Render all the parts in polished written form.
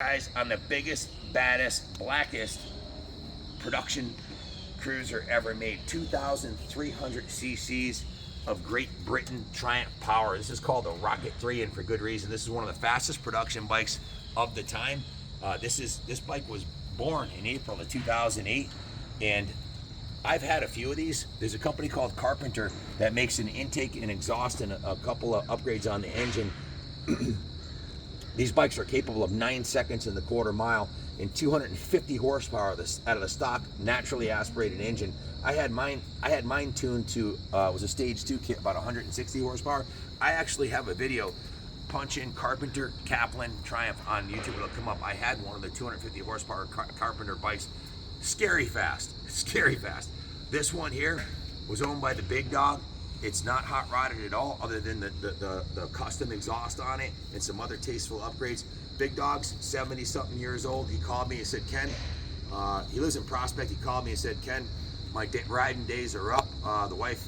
Guys, on the biggest, baddest, blackest production cruiser ever made. 2,300 cc's of Great Britain Triumph power. This is called the Rocket 3, and for good reason. This is one of the fastest production bikes of the time. This bike was born in April of 2008, and I've had a few of these. There's a company called Carpenter that makes an intake and exhaust and a couple of upgrades on the engine. These bikes are capable of 9 seconds in the quarter mile and 250 horsepower out of the stock naturally aspirated engine. I had mine tuned to was a stage 2 kit, about 160 horsepower. I actually have a video. Punch in Carpenter Kaplan Triumph on YouTube, it'll come up. I had one of the 250 horsepower Carpenter bikes. Scary fast. This one here was owned by the big dog. It's not hot rodded at all, other than the custom exhaust on it and some other tasteful upgrades. Big dog's 70 something years old. He called me and said, Ken, he lives in Prospect. He called me and said, Ken, my riding days are up. The wife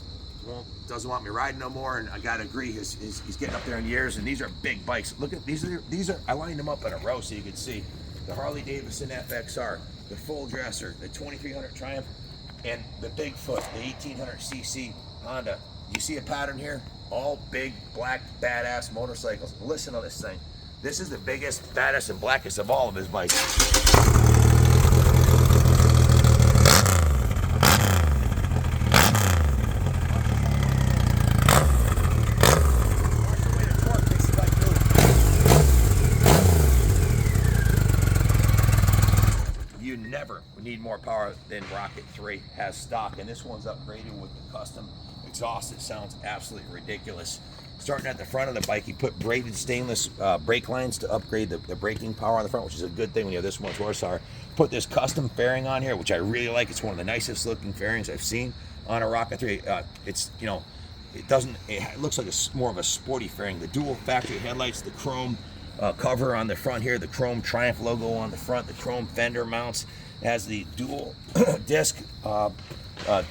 doesn't want me riding no more, and I gotta agree. He's getting up there in years, and these are big bikes. Look at these are. I lined them up in a row so you can see the Harley Davidson FXR, the full dresser, the 2300 Triumph, and the Bigfoot, the 1800 cc Honda. You see a pattern here? All big, black, badass motorcycles. Listen to this thing. This is the biggest, baddest, and blackest of all of his bikes. You never need more power than Rocket 3 has stock, and this one's upgraded with the custom exhaust. It sounds absolutely ridiculous. Starting at the front of the bike, he put braided stainless brake lines to upgrade the braking power on the front, which is a good thing when you have this much horsepower. Put this custom fairing on here, which I really like. It's one of the nicest looking fairings I've seen on a Rocket 3. It looks like more of a sporty fairing. The dual factory headlights, the chrome cover on the front here, the chrome Triumph logo on the front, the chrome fender mounts, has the dual disc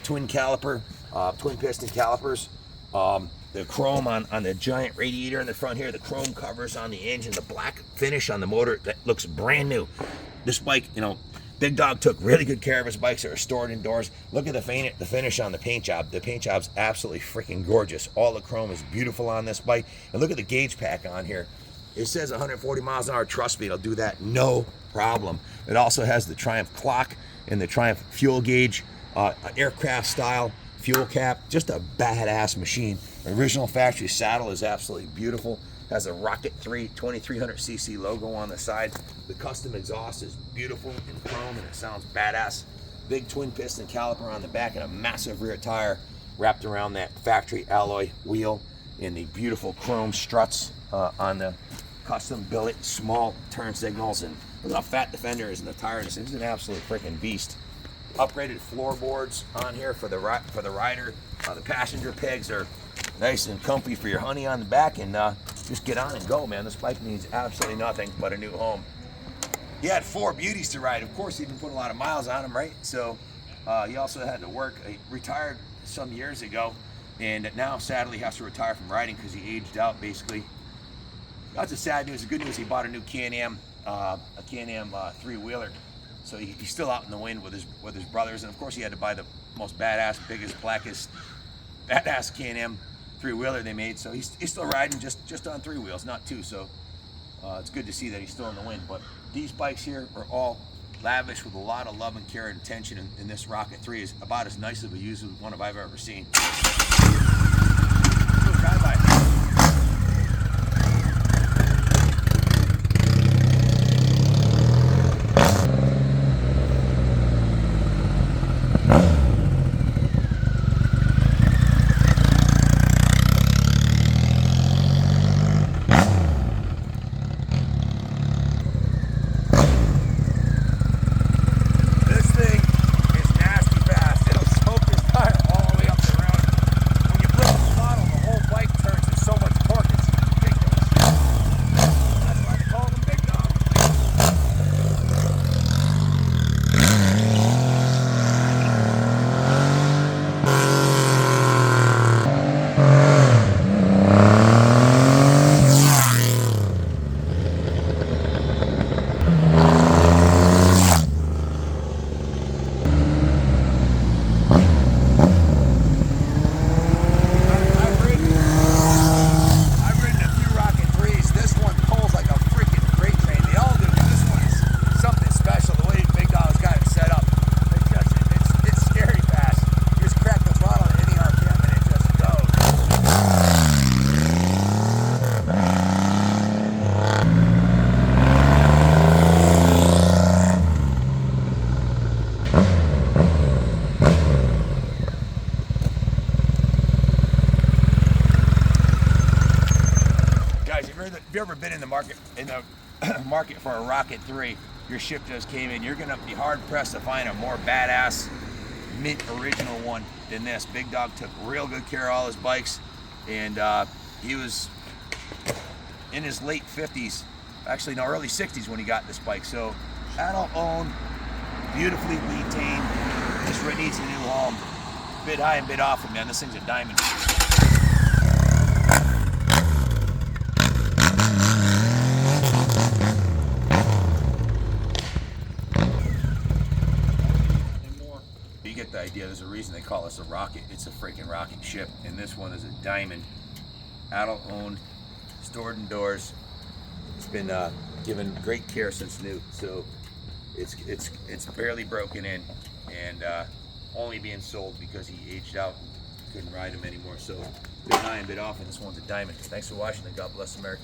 twin caliper, twin piston calipers, the chrome on the giant radiator in the front here, the chrome covers on the engine, the black finish on the motor that looks brand new. This bike, Big Dog took really good care of his bikes that are stored indoors. Look at the finish on the paint job. The paint job's absolutely freaking gorgeous. All the chrome is beautiful on this bike. And look at the gauge pack on here. It says 140 miles an hour. Trust me, it'll do that no problem. It also has the Triumph clock and the Triumph fuel gauge, aircraft style fuel cap. Just a badass machine. Original factory saddle is absolutely beautiful. Has a Rocket 3 2300 cc logo on the side. The custom exhaust is beautiful in chrome and it sounds badass. Big twin piston caliper on the back and a massive rear tire wrapped around that factory alloy wheel, and the beautiful chrome struts on the custom billet small turn signals, and look how fat the fender is in the tire. This is an absolute freaking beast. Upgraded floorboards on here for the rider. The passenger pegs are nice and comfy for your honey on the back, and just get on and go, man. This bike needs absolutely nothing but a new home. He had 4 beauties to ride. Of course, he didn't put a lot of miles on him, right? So he also had to work. He retired some years ago, and now sadly has to retire from riding because he aged out, basically. That's the sad news. The good news, he bought a new Can-Am, a Can-Am 3-wheeler. So he's still out in the wind with his brothers, and of course he had to buy the most badass, biggest, blackest, badass Can-Am 3-wheeler they made. So he's still riding just on 3 wheels, not 2. So it's good to see that he's still in the wind. But these bikes here are all lavish with a lot of love and care and attention, and this Rocket 3 is about as nice of a used one I've ever seen. Turns been in the market market for a Rocket 3, your ship just came in, you're gonna be hard pressed to find a more badass mint original one than this. Big Dog took real good care of all his bikes, and he was in his late 50s, actually no, early 60s when he got this bike. So adult owned, beautifully maintained, just needs a new home. Bid high and bid often, man. This thing's a diamond. You get the idea. There's a reason they call this a rocket. It's a freaking rocket ship, and this one is a diamond, adult owned, stored indoors. It's been given great care since new, so it's barely broken in, and only being sold because he aged out and couldn't ride him anymore. So bid high and bid often. This one's a diamond. Thanks for watching, and God bless America.